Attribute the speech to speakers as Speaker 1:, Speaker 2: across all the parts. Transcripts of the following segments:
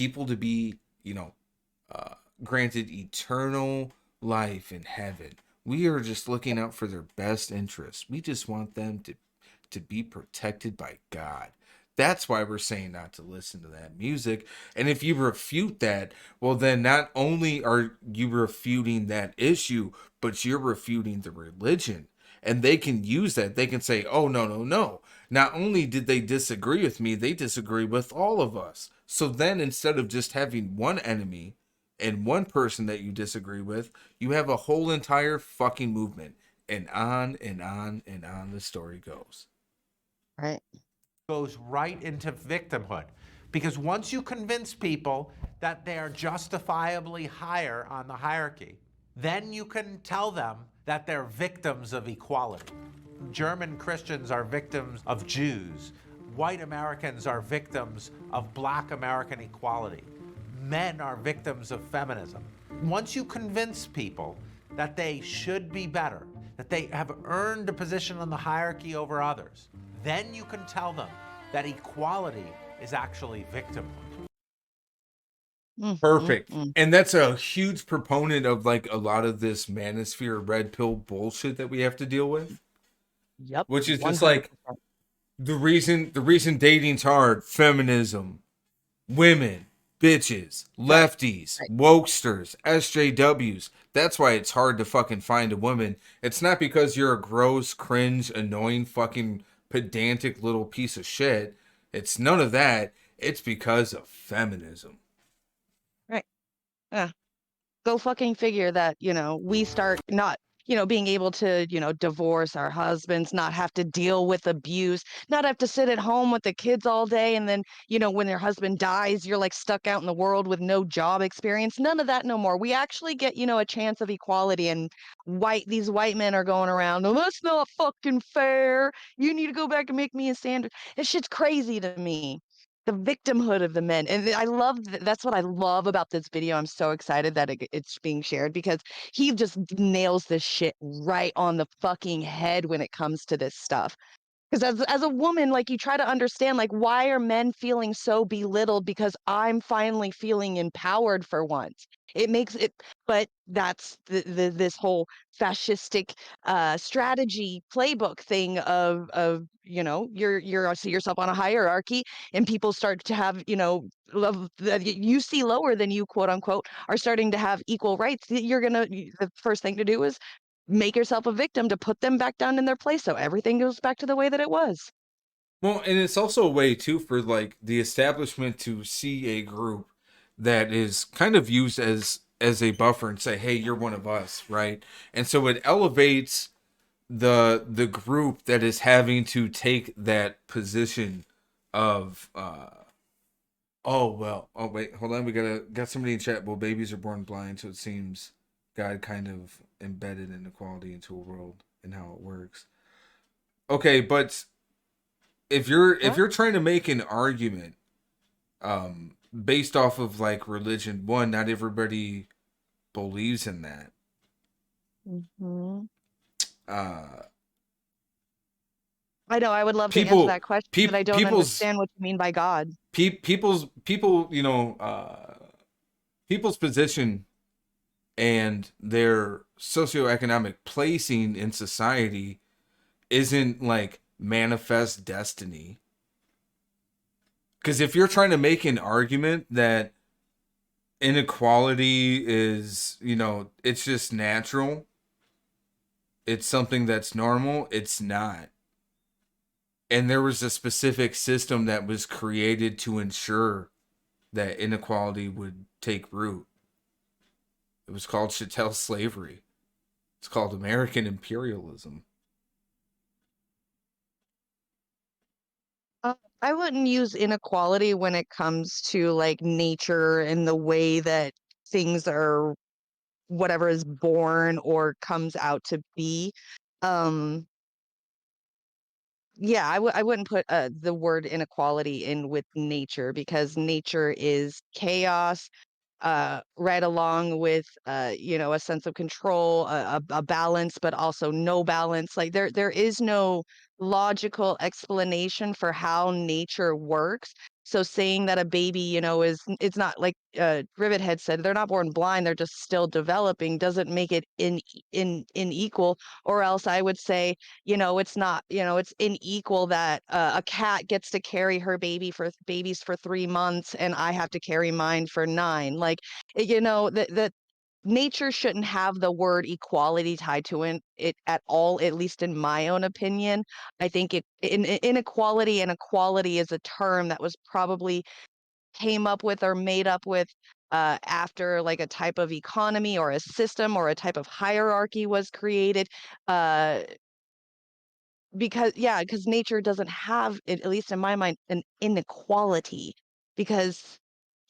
Speaker 1: people to be, granted eternal life in heaven. We are just looking out for their best interests. We just want them to be protected by God. That's why we're saying not to listen to that music. And if you refute that, well, then not only are you refuting that issue, but you're refuting the religion. And they can use that. They can say, oh, no, no, no. Not only did they disagree with me, they disagree with all of us. So then instead of just having one enemy and one person that you disagree with, you have a whole entire fucking movement. And on and on and on the story goes.
Speaker 2: Right.
Speaker 3: Goes right into victimhood. Because once you convince people that they are justifiably higher on the hierarchy, then you can tell them that they're victims of equality. German Christians are victims of Jews. White Americans are victims of Black American equality. Men are victims of feminism. Once you convince people that they should be better, that they have earned a position on the hierarchy over others, then you can tell them that equality is actually victimhood.
Speaker 1: Perfect. And that's a huge proponent of like a lot of this manosphere red pill bullshit that we have to deal with.
Speaker 2: Yep.
Speaker 1: Which is just
Speaker 2: 100%.
Speaker 1: like the reason dating's hard, feminism, women, bitches, lefties,
Speaker 2: Right.
Speaker 1: wokesters, SJWs. That's why it's hard to fucking find a woman. It's not because you're a gross, cringe, annoying, fucking pedantic little piece of shit. It's none of that. It's because of feminism.
Speaker 2: Right. Yeah. Go fucking figure that, we start not, being able to, divorce our husbands, not have to deal with abuse, not have to sit at home with the kids all day. And then, when your husband dies, you're like stuck out in the world with no job experience. None of that no more. We actually get, a chance of equality. And these white men are going around, no, that's not fucking fair. You need to go back and make me a standard. This shit's crazy to me. The victimhood of the men, and I love that's what I love about this video. I'm so excited that it's being shared because he just nails this shit right on the fucking head when it comes to this stuff. Because as a woman, like, you try to understand, like, why are men feeling so belittled? Because I'm finally feeling empowered for once. It makes it, but that's this whole fascistic strategy playbook thing of you're see yourself on a hierarchy, and people start to have love that you see lower than you, quote unquote, are starting to have equal rights. The first thing to do is make yourself a victim to put them back down in their place so everything goes back to the way that it was.
Speaker 1: Well, and it's also a way too for like the establishment to see a group that is kind of used as a buffer and say, "Hey, you're one of us," right? And so it elevates the group that is having to take that position of oh wait, hold on, we got somebody in chat. Well, babies are born blind, so it seems God kind of embedded inequality into a world and how it works. Okay, but if
Speaker 2: What?
Speaker 1: you're trying to make an argument based off of like religion, one, not everybody believes in that.
Speaker 2: Hmm.
Speaker 1: uh
Speaker 2: I know, I would love to answer
Speaker 1: people
Speaker 2: that question, but I don't
Speaker 1: people's
Speaker 2: understand what you mean by God.
Speaker 1: people people's position and their socioeconomic placing in society isn't like manifest destiny. Because if you're trying to make an argument that inequality is, it's just natural, it's something that's normal, it's not. And there was a specific system that was created to ensure that inequality would take root. It was called chattel slavery. It's called American imperialism.
Speaker 2: I wouldn't use inequality when it comes to like nature and the way that things are, whatever is born or comes out to be. Um, yeah, I wouldn't put the word inequality in with nature because nature is chaos, right along with a sense of control, a balance, but also no balance. Like there is no logical explanation for how nature works. So saying that a baby, is it's not like Rivet had said, they're not born blind, they're just still developing, doesn't make it unequal. Or else I would say, it's not, it's unequal that a cat gets to carry her babies for 3 months and I have to carry mine for 9. Like, that nature shouldn't have the word equality tied to it at all, at least in my own opinion. I think inequality and equality is a term that was probably came up with or made up with after like a type of economy or a system or a type of hierarchy was created. Uh, because nature doesn't have, at least in my mind, an inequality. Because,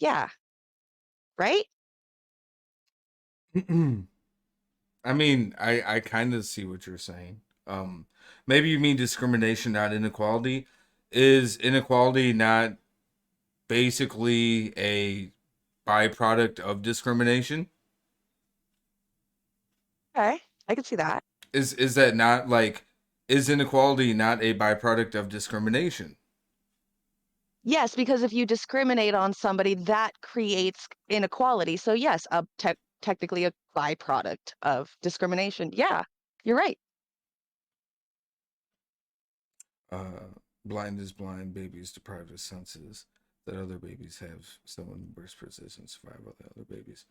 Speaker 2: yeah, right?
Speaker 1: I mean, I kind of see what you're saying. Maybe you mean discrimination, not inequality. Is inequality not basically a byproduct of discrimination?
Speaker 2: Okay, I can see that.
Speaker 1: Is that not like, is inequality not a byproduct of discrimination?
Speaker 2: Yes, because if you discriminate on somebody, that creates inequality. So yes, technically a byproduct of discrimination. Yeah, you're right.
Speaker 1: Blind is blind, babies deprived of senses that other babies have, someone in worse position survive with the other babies.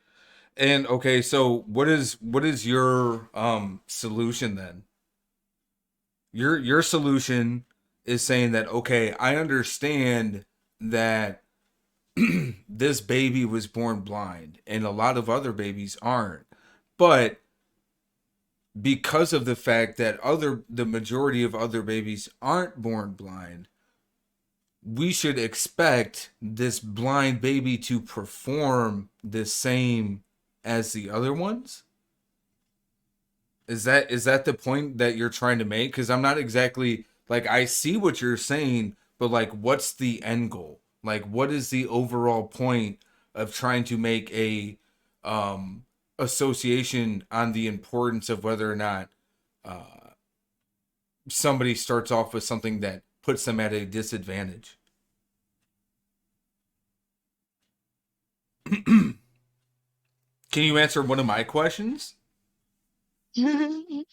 Speaker 1: And okay, so what is your solution then? Your solution is saying that, okay, I understand that this baby was born blind and a lot of other babies aren't. But because of the fact that the majority of other babies aren't born blind, we should expect this blind baby to perform the same as the other ones. Is that the point that you're trying to make? Because I'm not exactly like, I see what you're saying, but like, what's the end goal? Like, what is the overall point of trying to make a association on the importance of whether or not somebody starts off with something that puts them at a disadvantage? Can you answer one of my questions?
Speaker 2: Mm.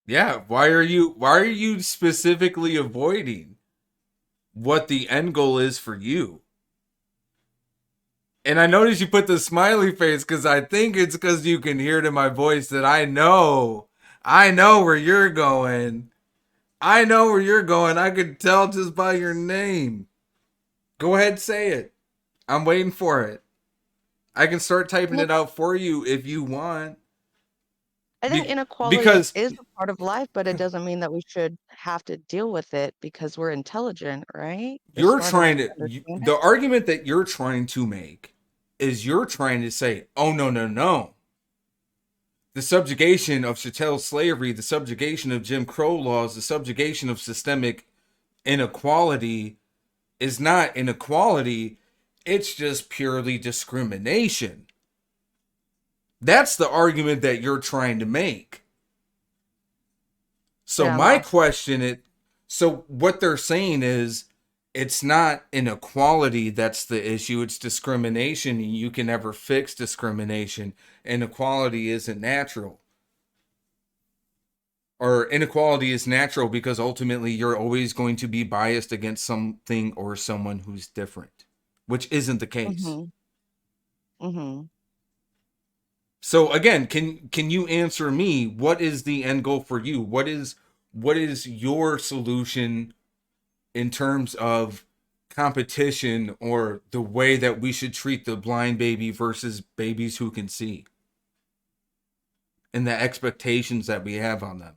Speaker 1: Yeah, why are you specifically avoiding what the end goal is for you? And I noticed you put the smiley face because I think it's because you can hear it in my voice that I know where you're going. I know where you're going. I could tell just by your name. Go ahead, say it. I'm waiting for it. I can start typing
Speaker 2: Well,
Speaker 1: it out for you if you want.
Speaker 2: I think
Speaker 1: Be-
Speaker 2: inequality
Speaker 1: because
Speaker 2: is a part of life, but it doesn't mean that we should have to deal with it because we're intelligent, right? We're
Speaker 1: you're
Speaker 2: smart enough
Speaker 1: trying
Speaker 2: to
Speaker 1: to
Speaker 2: understand it.
Speaker 1: the argument that you're trying to make is you're trying to say, oh, no, no, no, the subjugation of chattel slavery, the subjugation of Jim Crow laws, the subjugation of systemic inequality is not inequality, it's just purely discrimination. That's the argument that you're trying to make. So
Speaker 2: Yeah, I'm
Speaker 1: my
Speaker 2: lost.
Speaker 1: question is, so what they're saying is, it's not inequality that's the issue, it's discrimination, and you can never fix discrimination. Inequality isn't natural. Or inequality is natural because ultimately you're always going to be biased against something or someone who's different, which isn't the case.
Speaker 2: Mm-hmm. Mm-hmm.
Speaker 1: So again, can you answer me, what is the end goal for you? What is your solution in terms of competition or the way that we should treat the blind baby versus babies who can see, and the expectations that we have on them?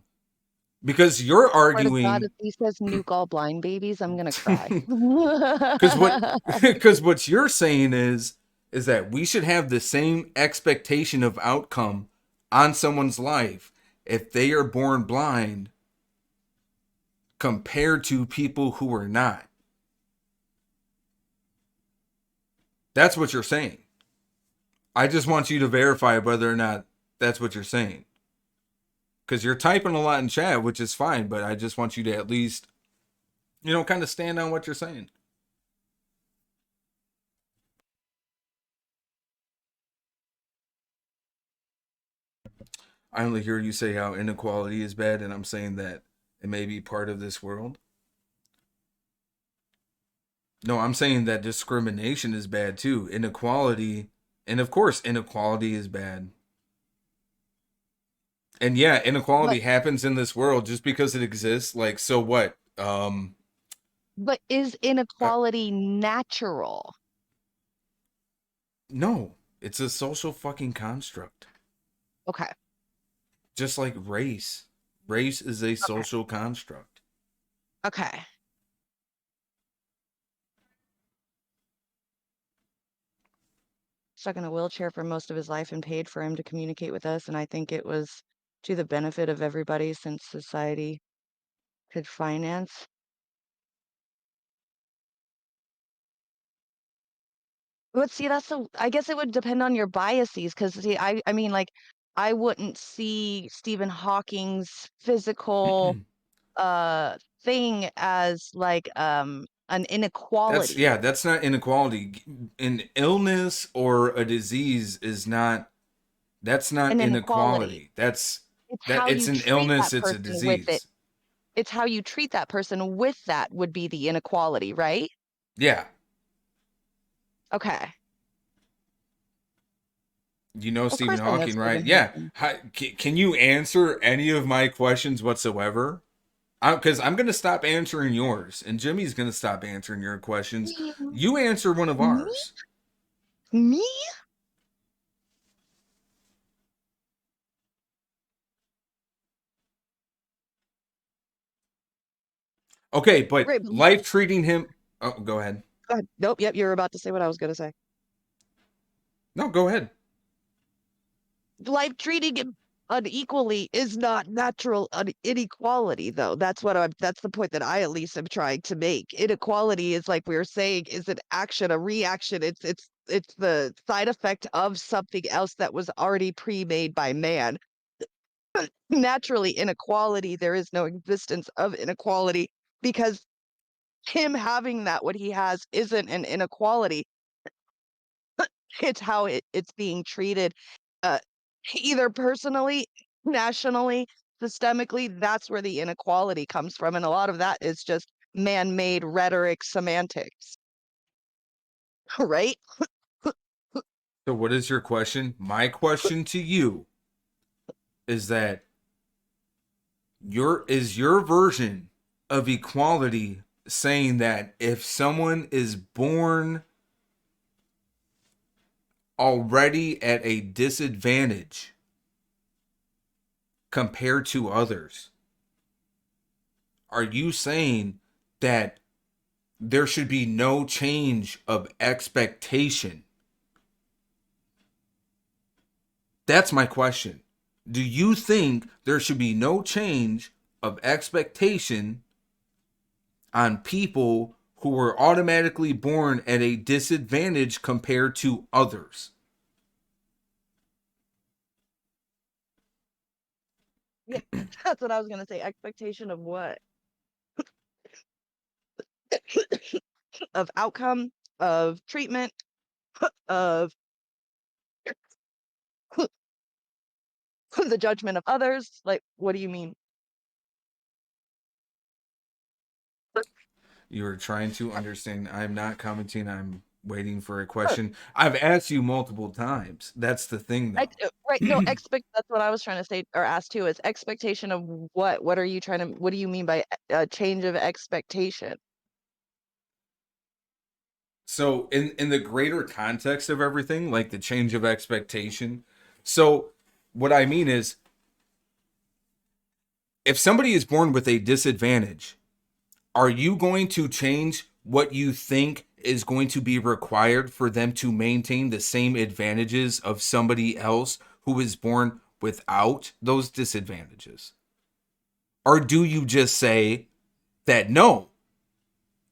Speaker 1: Because you're
Speaker 2: Swear to God,
Speaker 1: arguing
Speaker 2: if he says nuke all blind babies, I'm gonna cry.
Speaker 1: because what because what you're saying is that we should have the same expectation of outcome on someone's life if they are born blind compared to people who are not. That's what you're saying. I just want you to verify whether or not that's what you're saying. because you're typing a lot in chat, which is fine, but I just want you to at least, kind of stand on what you're saying. I only hear you say how inequality is bad, and I'm saying that it may be part of this world. No, I'm saying that discrimination is bad too. Inequality, and of course, inequality is bad. And yeah,
Speaker 2: But
Speaker 1: inequality happens in this world just because it exists. Like, so what?
Speaker 2: but is
Speaker 1: Uh,
Speaker 2: inequality natural?
Speaker 1: no, it's a social fucking construct.
Speaker 2: Okay.
Speaker 1: Just like race. Race is a
Speaker 2: Okay.
Speaker 1: social construct.
Speaker 2: Okay. Stuck in a wheelchair for most of his life and paid for him to communicate with us, and I think it was to the benefit of everybody since society could finance. But see, that's the I guess it would depend on your biases, because see, I mean, like, I wouldn't see Stephen Hawking's physical uh thing as like an inequality.
Speaker 1: That's not inequality. An illness or a disease is not that's not
Speaker 2: An inequality.
Speaker 1: inequality. That's
Speaker 2: It's
Speaker 1: that
Speaker 2: how
Speaker 1: it's
Speaker 2: you
Speaker 1: an
Speaker 2: treat
Speaker 1: illness,
Speaker 2: that
Speaker 1: it's a
Speaker 2: person with it.
Speaker 1: disease.
Speaker 2: It's how you treat that person with that would be the inequality, right?
Speaker 1: Yeah.
Speaker 2: Okay.
Speaker 1: You know
Speaker 2: Of
Speaker 1: Stephen
Speaker 2: course I know
Speaker 1: Hawking, right?
Speaker 2: Stephen
Speaker 1: Yeah.
Speaker 2: Hawking.
Speaker 1: Can you answer any of my questions whatsoever? Because I'm going to stop answering yours, and Jimmy's going to stop answering your questions.
Speaker 2: Me?
Speaker 1: You answer one of
Speaker 2: Me?
Speaker 1: ours.
Speaker 2: Me?
Speaker 1: Okay, but
Speaker 2: Right, but
Speaker 1: life treating him. Oh, go ahead.
Speaker 2: go ahead. Nope, yep, you were about to say what I was gonna say.
Speaker 1: No, go ahead.
Speaker 2: Life treating him unequally is not natural inequality, though. That's the point that I at least am trying to make. Inequality is, like we were saying, is an action, a reaction. It's the side effect of something else that was already pre-made by man. Naturally, inequality, there is no existence of inequality because him having that what he has isn't an inequality. It's how it's being treated, uh, either personally, nationally, systemically. That's where the inequality comes from, and a lot of that is just man-made rhetoric semantics, right?
Speaker 1: So, what is your question? My question to you is that your version of equality saying that if someone is born already at a disadvantage compared to others, are you saying that there should be no change of expectation? That's my question. Do you think there should be no change of expectation on people who were automatically born at a disadvantage compared to others?
Speaker 2: Yeah, that's what I was gonna say. Expectation of what? Of outcome, of treatment, of the judgment of others. Like, what do you mean?
Speaker 1: You're trying to understand. I'm not commenting. I'm waiting for a question. I've asked you multiple times. That's the thing, though.
Speaker 2: Right, no, expect that's what I was trying to say or ask too, is expectation of what? What do you mean by a change of expectation?
Speaker 1: So, in the greater context of everything, like the change of expectation. So, what I mean is, if somebody is born with a disadvantage, are you going to change what you think is going to be required for them to maintain the same advantages of somebody else who is born without those disadvantages? Or do you just say that no,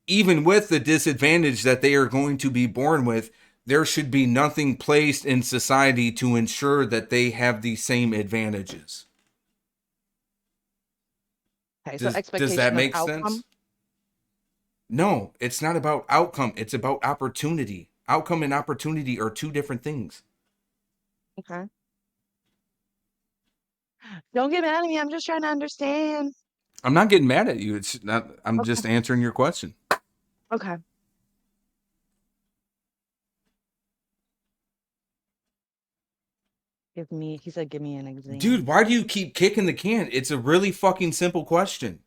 Speaker 1: even with the disadvantage that they are going to be born with, there should be nothing placed in society to ensure that they have the same advantages?
Speaker 2: Okay, so
Speaker 1: Does that
Speaker 2: expectation of
Speaker 1: make
Speaker 2: outcome.
Speaker 1: sense? No, it's not about outcome. It's about opportunity. Outcome and opportunity are two different things.
Speaker 2: Okay. Don't get mad at me. I'm just trying to understand.
Speaker 1: I'm not getting mad at you. It's not. I'm
Speaker 2: Okay.
Speaker 1: just answering your question.
Speaker 2: Okay. He said, give me an
Speaker 1: Dude, why do
Speaker 2: example.
Speaker 1: you keep kicking the can? It's a really fucking simple question.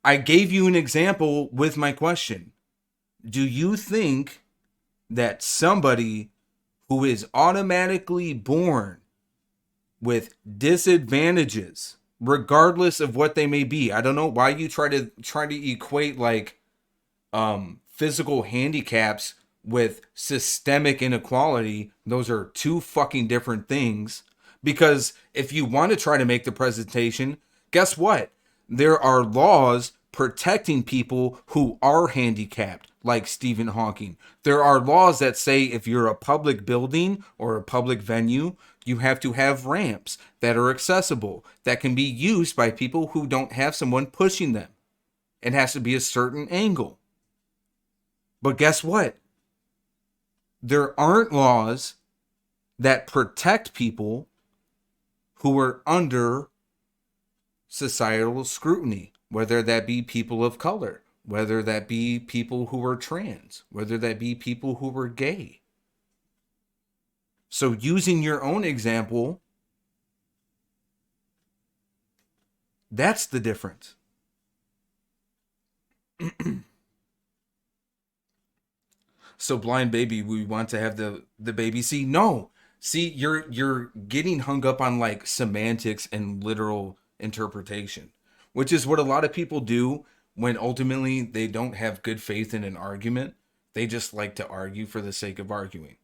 Speaker 1: I gave you an example with my question. Do you think that somebody who is automatically born with disadvantages, regardless of what they may be, I don't know why you try to equate like physical handicaps with systemic inequality. Those are two fucking different things. Because if you want to try to make the presentation, guess what? There are laws protecting people who are handicapped, like Stephen Hawking. There are laws that say if you're a public building or a public venue, you have to have ramps that are accessible, that can be used by people who don't have someone pushing them. It has to be a certain angle. But guess what? There aren't laws that protect people who are under societal scrutiny, whether that be people of color, whether that be people who are trans, whether that be people who are gay. So, using your own example, that's the difference. So, blind baby, we want to have the baby see. No, see, you're getting hung up on like semantics and literal interpretation, which is what a lot of people do when ultimately they don't have good faith in an argument. They just like to argue for the sake of arguing,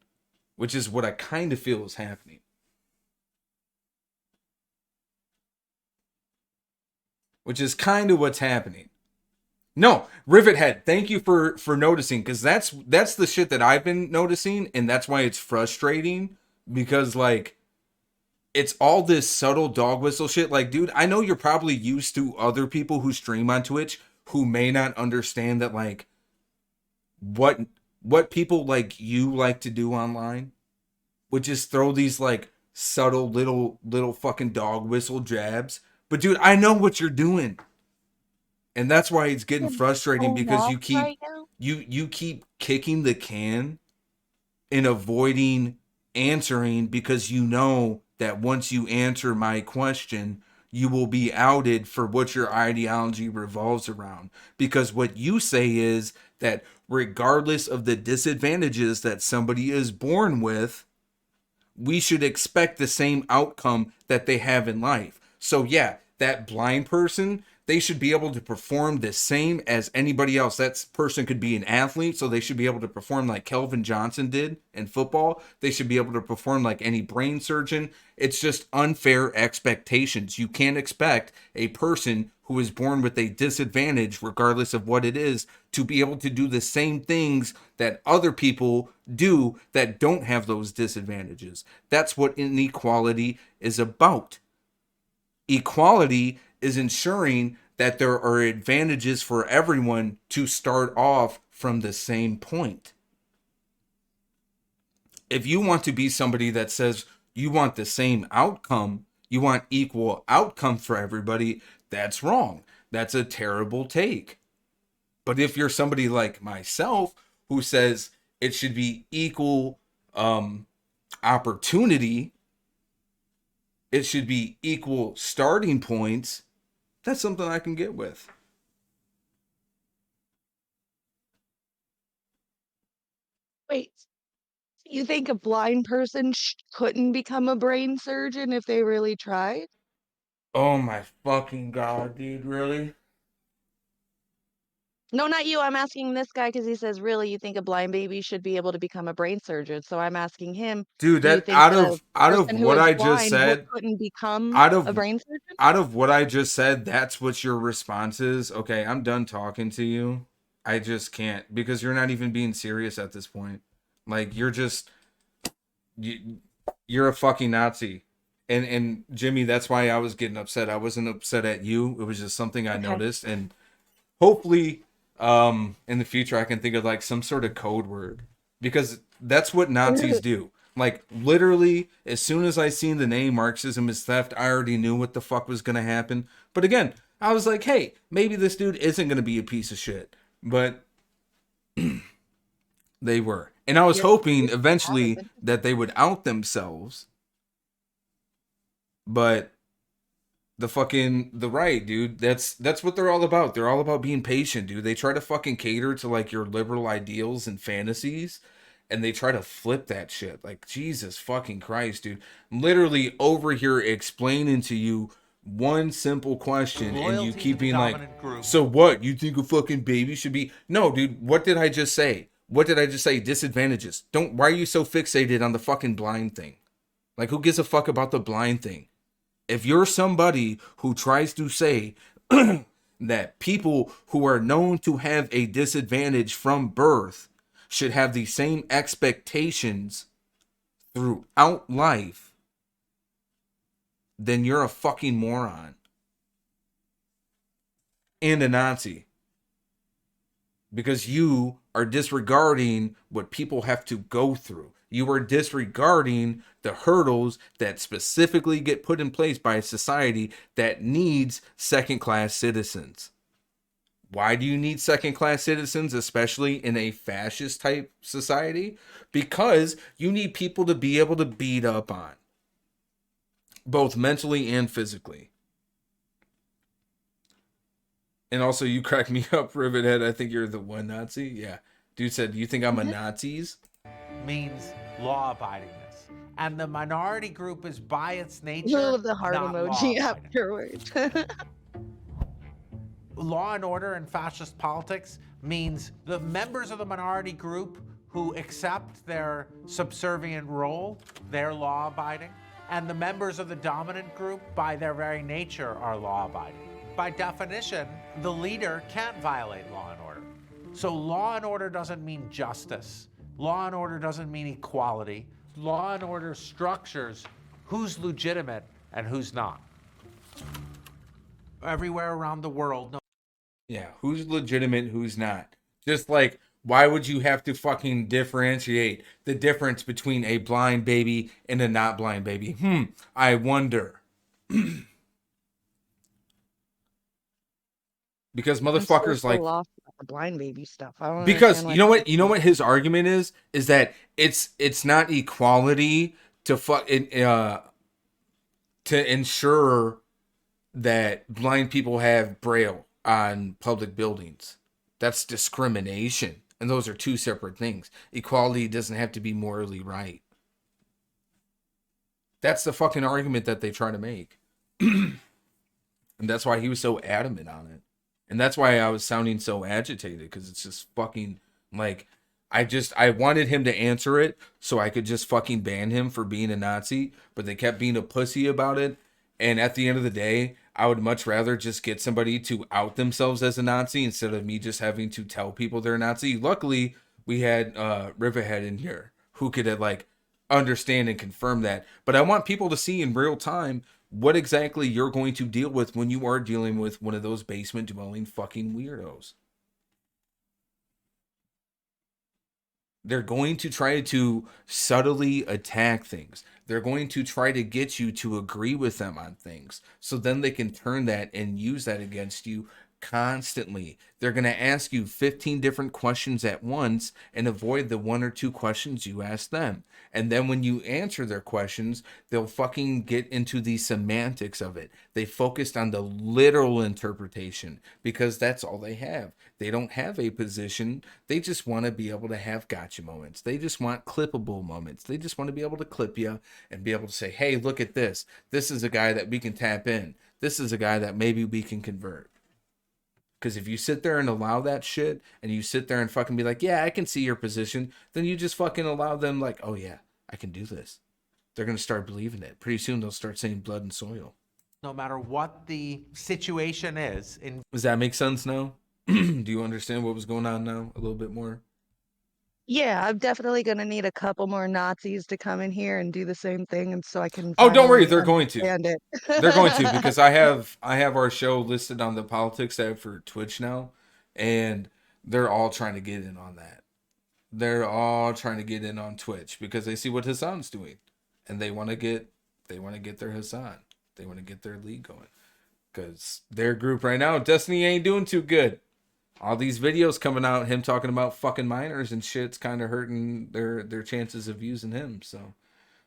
Speaker 1: which is what I kind of feel is happening. Which is kind of what's happening. No, Rivet Head, thank you for noticing, because that's the shit that I've been noticing, and that's why it's frustrating, because like it's all this subtle dog whistle shit. Like, dude, I know you're probably used to other people who stream on Twitch who may not understand that like what what people like you like to do online, which is throw these like subtle little fucking dog whistle jabs. But dude, I know what you're doing. And that's why it's getting
Speaker 2: I'm
Speaker 1: frustrating,
Speaker 2: so
Speaker 1: because
Speaker 2: lost right now.
Speaker 1: you keep kicking the can and avoiding answering, because you know that once you answer my question, you will be outed for what your ideology revolves around. Because what you say is that regardless of the disadvantages that somebody is born with, we should expect the same outcome that they have in life. So yeah, that blind person, they should be able to perform the same as anybody else. That person could be an athlete, so they should be able to perform like Kelvin Johnson did in football. They should be able to perform like any brain surgeon. It's just unfair expectations. You can't expect a person who is born with a disadvantage, regardless of what it is, to be able to do the same things that other people do that don't have those disadvantages. That's what inequality is about. Equality is ensuring that there are advantages for everyone to start off from the same point. If you want to be somebody that says you want the same outcome, you want equal outcome for everybody, that's wrong. That's a terrible take. But if you're somebody like myself who says it should be equal opportunity, it should be equal starting points, that's something I can get with.
Speaker 2: Wait, you think a blind person couldn't become a brain surgeon if they really tried?
Speaker 1: Oh my fucking god, dude, really?
Speaker 2: No, not you. I'm asking this guy because he says, really, you think a blind baby should be able to become a brain surgeon? So I'm asking him,
Speaker 1: Dude,
Speaker 2: do you
Speaker 1: that
Speaker 2: think that a
Speaker 1: out of
Speaker 2: person who
Speaker 1: what
Speaker 2: is
Speaker 1: I just
Speaker 2: blind
Speaker 1: said,
Speaker 2: couldn't become
Speaker 1: out
Speaker 2: a
Speaker 1: of
Speaker 2: brain surgeon?
Speaker 1: out of what I just said, that's what your response is. Okay, I'm done talking to you. I just can't, because you're not even being serious at this point. Like you're just you, you're a fucking Nazi. And Jimmy, that's why I was getting upset. I wasn't upset at you. It was just something I
Speaker 2: Okay.
Speaker 1: noticed, and hopefully, in the future, I can think of like some sort of code word, because that's what Nazis do. Like literally, as soon as I seen the name Marxism is theft, I already knew what the fuck was gonna happen. But again, I was like, hey, maybe this dude isn't gonna be a piece of shit. But they were, and I was
Speaker 2: Yep.
Speaker 1: hoping eventually that they would out themselves. But the right, dude, that's what they're all about. They're all about being patient, dude. They try to fucking cater to like your liberal ideals and fantasies, and they try to flip that shit. Like, Jesus fucking Christ, dude. I'm literally over here explaining to you one simple question, and you
Speaker 3: Loyalty
Speaker 1: keep
Speaker 3: to the
Speaker 1: being like,
Speaker 3: dominant group.
Speaker 1: so what? You think a fucking baby should be? No, dude, what did I just say? What did I just say? Disadvantages. Don't, why are you so fixated on the fucking blind thing? Like, who gives a fuck about the blind thing? If you're somebody who tries to say that people who are known to have a disadvantage from birth should have the same expectations throughout life, then you're a fucking moron and a Nazi. Because you are disregarding what people have to go through. You are disregarding the hurdles that specifically get put in place by a society that needs second-class citizens. Why do you need second-class citizens, especially in a fascist type society? Because you need people to be able to beat up on, both mentally and physically. And also, you crack me up, Rivethead. I think you're the one Nazi. Yeah. Dude said, you think I'm a Nazis?
Speaker 3: Means law-abidingness. And the minority group is by its nature
Speaker 2: The heart
Speaker 3: not
Speaker 2: emoji
Speaker 3: law-abiding.
Speaker 2: afterwards.
Speaker 3: Law and order in fascist politics means the members of the minority group who accept their subservient role, they're law-abiding. And the members of the dominant group, by their very nature, are law-abiding. By definition, the leader can't violate law and order. So law and order doesn't mean justice. Law and order doesn't mean equality. Law and order structures who's legitimate and who's not. Everywhere around the world.
Speaker 1: Yeah, who's legitimate, who's not. Just like, why would you have to fucking differentiate the difference between a blind baby and a not blind baby? I wonder. Because motherfuckers like,
Speaker 2: off the blind baby stuff. I don't
Speaker 1: because
Speaker 2: understand
Speaker 1: you know what his argument is that it's not equality to to ensure that blind people have braille on public buildings. That's discrimination, and those are two separate things. Equality doesn't have to be morally right. That's the fucking argument that they try to make. And that's why he was so adamant on it. And that's why I was sounding so agitated, because it's just fucking like, I wanted him to answer it so I could just fucking ban him for being a Nazi, but they kept being a pussy about it. And at the end of the day, I would much rather just get somebody to out themselves as a Nazi instead of me just having to tell people they're a Nazi. Luckily, we had Riverhead in here who could like understand and confirm that. But I want people to see in real time what exactly you're going to deal with when you are dealing with one of those basement dwelling fucking weirdos. They're going to try to subtly attack things. They're going to try to get you to agree with them on things. So then they can turn that and use that against you constantly. They're going to ask you 15 different questions at once and avoid the one or two questions you ask them. And then when you answer their questions, they'll fucking get into the semantics of it. They focused on the literal interpretation because that's all they have. They don't have a position. They just want to be able to have gotcha moments. They just want clippable moments. They just want to be able to clip you and be able to say, hey, look at this. This is a guy that we can tap in. This is a guy that maybe we can convert. Because if you sit there and allow that shit, and you sit there and fucking be like, yeah, I can see your position, then you just fucking allow them like, oh yeah, I can do this. They're going to start believing it. Pretty soon they'll start saying blood and soil.
Speaker 3: No matter what the situation is.
Speaker 1: Does that make sense now? Do you understand what was going on now a little bit more?
Speaker 2: Yeah, I'm definitely gonna need a couple more Nazis to come in here and do the same thing, and so I can
Speaker 1: Oh, don't worry,
Speaker 2: finally
Speaker 1: they're going to.
Speaker 2: understand
Speaker 1: They're going to,
Speaker 2: it.
Speaker 1: because I have our show listed on the politics tab for Twitch now, and they're all trying to get in on that. They're all trying to get in on Twitch because they see what Hassan's doing, and they want to get their Hassan. They want to get their league going because their group right now, Destiny ain't doing too good. All these videos coming out, him talking about fucking minors and shit's kind of hurting their chances of using him. So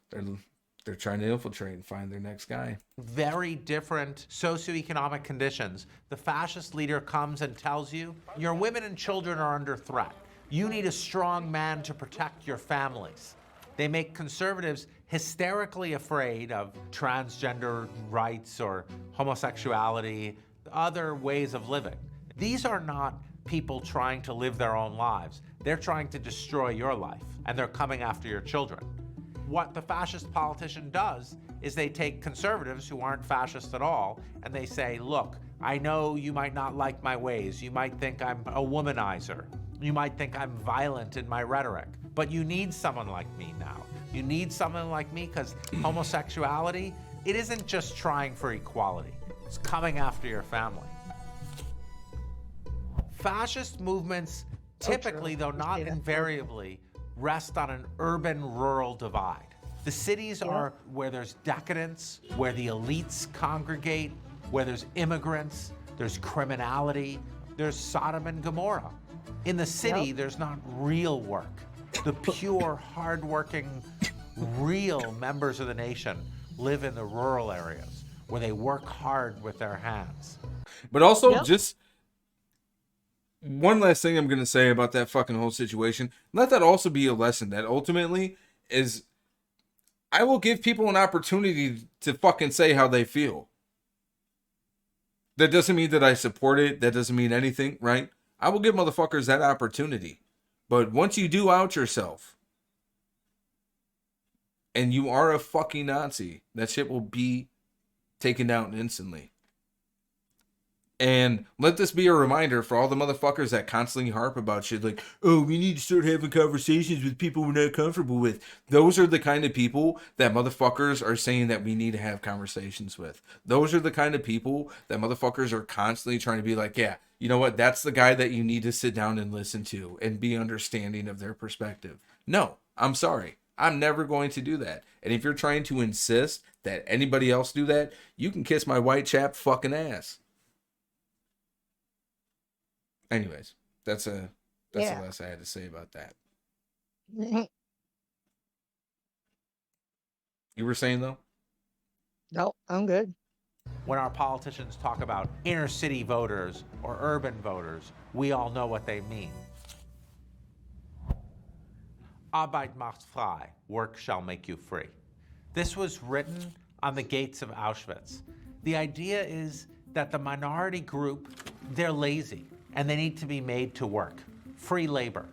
Speaker 1: they're trying to infiltrate and find their next guy.
Speaker 3: Very different socioeconomic conditions. The fascist leader comes and tells you, your women and children are under threat. You need a strong man to protect your families. They make conservatives hysterically afraid of transgender rights or homosexuality, other ways of living. These are not people trying to live their own lives. They're trying to destroy your life, and they're coming after your children. What the fascist politician does is they take conservatives who aren't fascist at all, and they say, look, I know you might not like my ways. You might think I'm a womanizer. You might think I'm violent in my rhetoric, but you need someone like me now. You need someone like me because homosexuality, it isn't just trying for equality. It's coming after your family. Fascist movements typically, though not invariably, rest on an urban-rural divide. The cities are where there's decadence, where the elites congregate, where there's immigrants, there's criminality, there's Sodom and Gomorrah. In the city, there's not real work. The pure, hardworking, real members of the nation live in the rural areas where they work hard with their hands.
Speaker 1: But also, just one last thing I'm going to say about that fucking whole situation. Let that also be a lesson that ultimately is I will give people an opportunity to fucking say how they feel. That doesn't mean that I support it. That doesn't mean anything, right? I will give motherfuckers that opportunity. But once you do out yourself and you are a fucking Nazi, that shit will be taken down instantly. And let this be a reminder for all the motherfuckers that constantly harp about shit like, oh, we need to start having conversations with people we're not comfortable with. Those are the kind of people that motherfuckers are saying that we need to have conversations with. Those are the kind of people that motherfuckers are constantly trying to be like, yeah, you know what? That's the guy that you need to sit down and listen to and be understanding of their perspective. No, I'm sorry. I'm never going to do that. And if you're trying to insist that anybody else do that, you can kiss my white chap fucking ass. Anyways, that's the last I had to say about that. You were saying though?
Speaker 2: No, I'm good.
Speaker 3: When our politicians talk about inner city voters or urban voters, we all know what they mean. Arbeit macht frei, work shall make you free. This was written on the gates of Auschwitz. The idea is that the minority group, they're lazy and they need to be made to work. Free labor.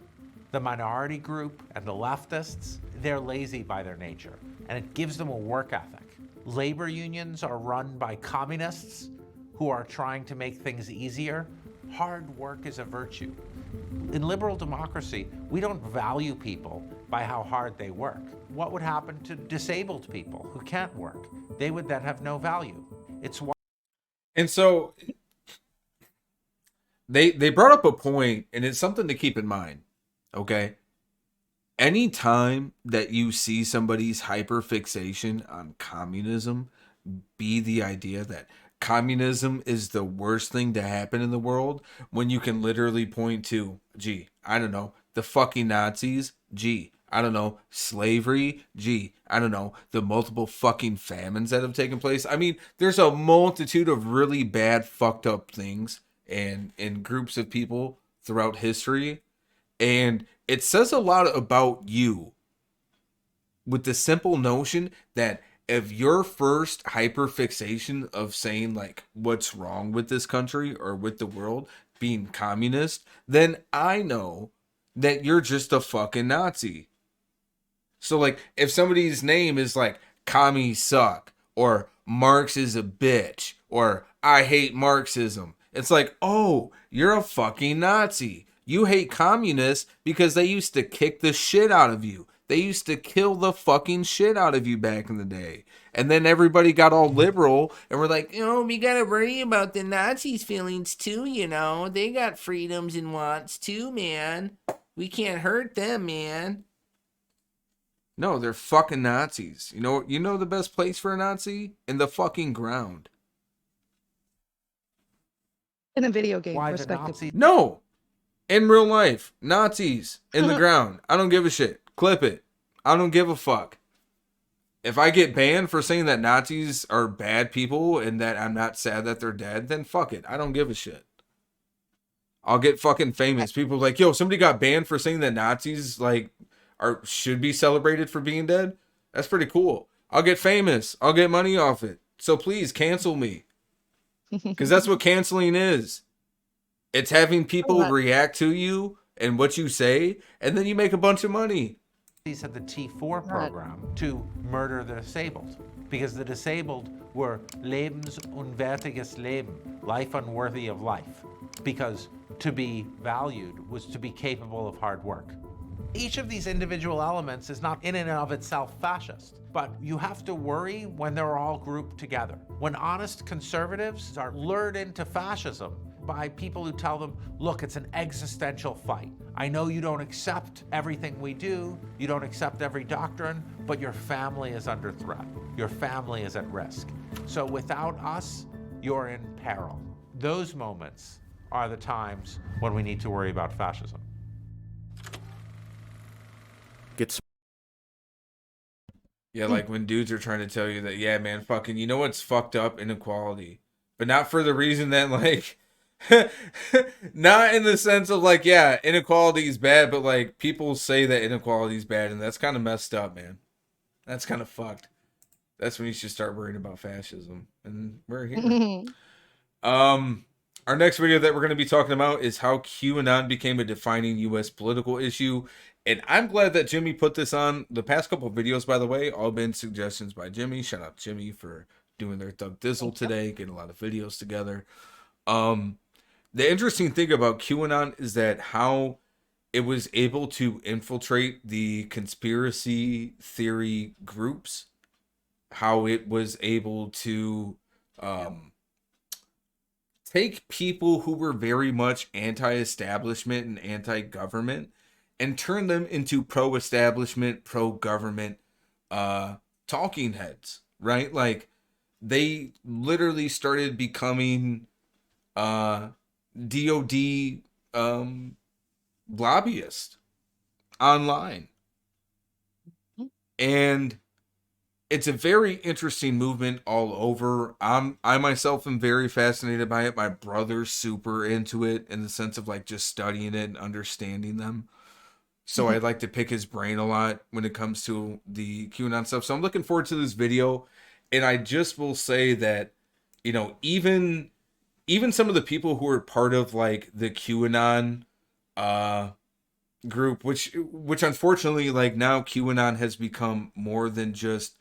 Speaker 3: The minority group and the leftists, they're lazy by their nature, and it gives them a work ethic. Labor unions are run by communists who are trying to make things easier. Hard work is a virtue. In liberal democracy, we don't value people by how hard they work. What would happen to disabled people who can't work? They would then have no value. It's why.
Speaker 1: And so they brought up a point, and it's something to keep in mind. Okay? Anytime that you see somebody's hyperfixation on communism be the idea that communism is the worst thing to happen in the world, when you can literally point to, gee, I don't know, the fucking Nazis, gee, I don't know, slavery, gee, I don't know, the multiple fucking famines that have taken place. I mean, there's a multitude of really bad, fucked up things and in groups of people throughout history. And it says a lot about you with the simple notion that if your first hyperfixation of saying like what's wrong with this country or with the world being communist, then I know that you're just a fucking Nazi. So like if somebody's name is like commies suck or Marx is a bitch or I hate Marxism, it's like, oh, you're a fucking Nazi. You hate communists because they used to kick the shit out of you. They used to kill the fucking shit out of you back in the day. And then everybody got all liberal and we're like, we gotta worry about the Nazis' feelings too, They got freedoms and wants too, man. We can't hurt them, man. No, they're fucking Nazis. You know the best place for a Nazi? In the fucking ground.
Speaker 2: In a video game,
Speaker 3: Why the
Speaker 2: respectively.
Speaker 3: Nazis?
Speaker 1: No. In real life, Nazis in the ground. I don't give a shit. Clip it. I don't give a fuck. If I get banned for saying that Nazis are bad people and that I'm not sad that they're dead, then fuck it. I don't give a shit. I'll get fucking famous. People are like, yo, somebody got banned for saying that Nazis should be celebrated for being dead. That's pretty cool. I'll get famous. I'll get money off it. So please cancel me. Because that's what canceling is. It's having people react to you and what you say, and then you make a bunch of money.
Speaker 3: These had the T4 program to murder the disabled because the disabled were lebensunwertiges Leben, life unworthy of life, because to be valued was to be capable of hard work. Each of these individual elements is not in and of itself fascist, but you have to worry when they're all grouped together. When honest conservatives are lured into fascism by people who tell them, look, it's an existential fight. I know you don't accept everything we do, you don't accept every doctrine, but your family is under threat. Your family is at risk. So without us, you're in peril. Those moments are the times when we need to worry about fascism.
Speaker 1: Yeah, like when dudes are trying to tell you that, yeah, man, fucking, you know what's fucked up? Inequality. But not for the reason that, like, not in the sense of, like, yeah, inequality is bad, but, like, people say that inequality is bad, and that's kind of messed up, man. That's kind of fucked. That's when you should start worrying about fascism. And we're here. Our next video that we're going to be talking about is how QAnon became a defining U.S. political issue. And I'm glad that Jimmy put this on. The past couple of videos, by the way, all been suggestions by Jimmy. Shout out Jimmy for doing their Thug Dizzle today, getting a lot of videos together. The interesting thing about QAnon is that how it was able to infiltrate the conspiracy theory groups, how it was able to take people who were very much anti-establishment and anti-government and turn them into pro-establishment, pro-government talking heads, right? Like, they literally started becoming DOD lobbyists online. And it's a very interesting movement all over. I myself am very fascinated by it. My brother's super into it in the sense of like just studying it and understanding them. So I'd like to pick his brain a lot when it comes to the QAnon stuff. So I'm looking forward to this video. And I just will say that, you know, even some of the people who are part of like the QAnon group, which unfortunately, like, now QAnon has become more than just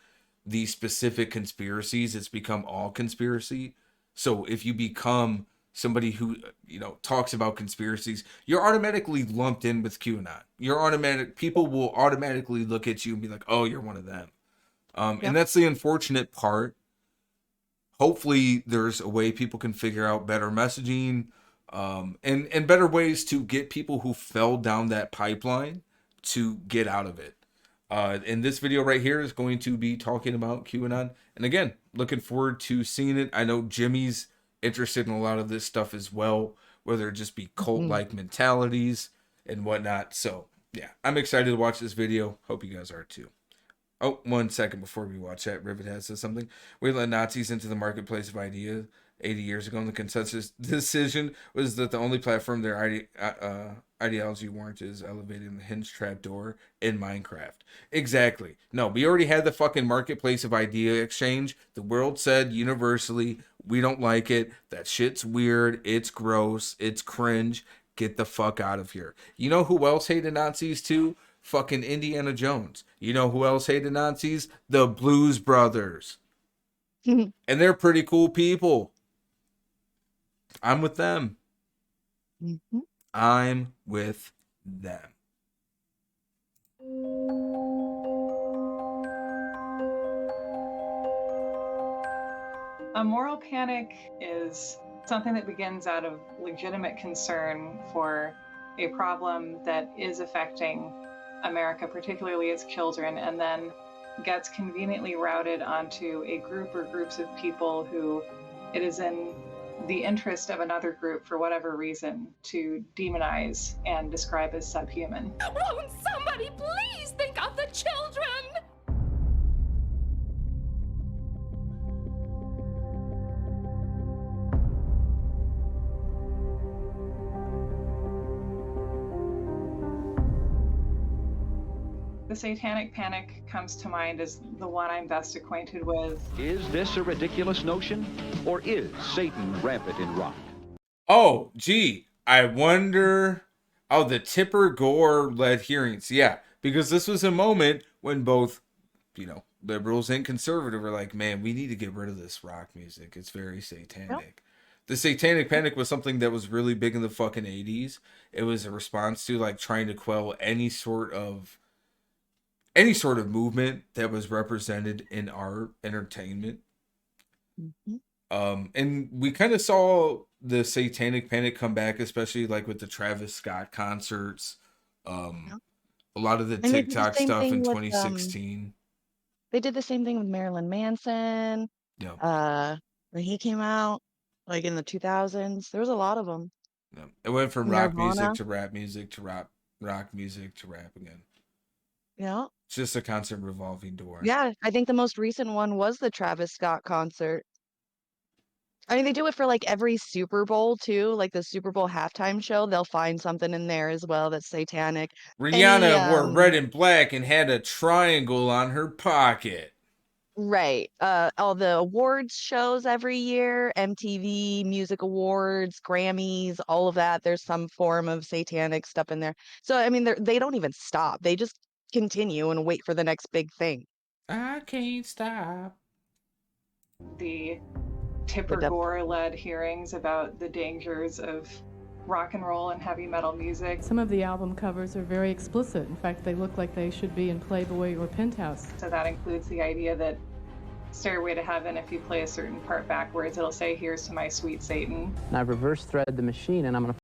Speaker 1: the specific conspiracies. It's become all conspiracy. So if you become somebody who, you know, talks about conspiracies, you're automatically lumped in with QAnon. People will automatically look at you and be like, oh, you're one of them. And that's the unfortunate part. Hopefully there's a way people can figure out better messaging, and better ways to get people who fell down that pipeline to get out of it. And this video right here is going to be talking about QAnon. And again, looking forward to seeing it. I know Jimmy's interested in a lot of this stuff as well, whether it just be cult-like mentalities and whatnot. So yeah, I'm excited to watch this video. Hope you guys are too. Oh, 1 second before we watch that, Rivet has said something. We let Nazis into the marketplace of ideas 80 years ago, and the consensus decision was that the only platform their ideology warranted is elevating the hinge trap door in Minecraft. Exactly. No, we already had the fucking marketplace of idea exchange. The world said universally, we don't like it. That shit's weird. It's gross. It's cringe. Get the fuck out of here. You know who else hated Nazis too? Fucking Indiana Jones. You know who else hated Nazis? The Blues Brothers. And they're pretty cool people. I'm with them. I'm with them.
Speaker 4: A moral panic is something that begins out of legitimate concern for a problem that is affecting America, particularly its children, and then gets conveniently routed onto a group or groups of people who it is in the interest of another group, for whatever reason, to demonize and describe as subhuman.
Speaker 5: Won't somebody please think of the children?
Speaker 4: The satanic panic comes to mind as the one I'm best acquainted with.
Speaker 6: Is this a ridiculous notion, or is Satan rampant in rock?
Speaker 1: Oh, gee, I wonder. Oh, the Tipper Gore led hearings. Yeah, because this was a moment when both, liberals and conservative were like, man, we need to get rid of this rock music. It's very satanic. The satanic panic was something that was really big in the fucking 80s. It was a response to like trying to quell any sort of movement that was represented in art, entertainment.
Speaker 2: Mhm.
Speaker 1: And we kind of saw the satanic panic come back, especially like with the Travis Scott concerts.
Speaker 2: Yeah.
Speaker 1: A lot of the
Speaker 2: And they did the
Speaker 1: TikTok
Speaker 2: same
Speaker 1: stuff
Speaker 2: thing
Speaker 1: in
Speaker 2: with
Speaker 1: 2016.
Speaker 2: they did the same thing with Marilyn Manson,
Speaker 1: Yeah.
Speaker 2: when he came out, like in the 2000s. There was a lot of them.
Speaker 1: Yeah. It went from rock music
Speaker 2: Nirvana.
Speaker 1: to rap music to rock music to rap again.
Speaker 2: Yeah.
Speaker 1: It's just a constant revolving door.
Speaker 2: Yeah, I think the most recent one was the Travis Scott concert. I mean, they do it for like every Super Bowl too, like the Super Bowl halftime show. They'll find something in there as well that's satanic. Any
Speaker 1: Rihanna wore red and black and had a triangle on her pocket.
Speaker 2: Right. All the awards shows every year, MTV Music Awards, Grammys, all of that. There's some form of satanic stuff in there. So I mean, they don't even stop. They just continue and wait for the next big thing.
Speaker 1: I can't stop.
Speaker 4: The Tipper
Speaker 2: The dep-
Speaker 4: Gore-led hearings about the dangers of rock and roll and heavy metal music.
Speaker 7: Some of the album covers are very explicit. In fact, they look like they should be in Playboy or Penthouse.
Speaker 4: So that includes the idea that Stairway to Heaven, if you play a certain part backwards, it'll say, "Here's to my sweet Satan."
Speaker 8: And I've reverse threaded the machine, and I'm going to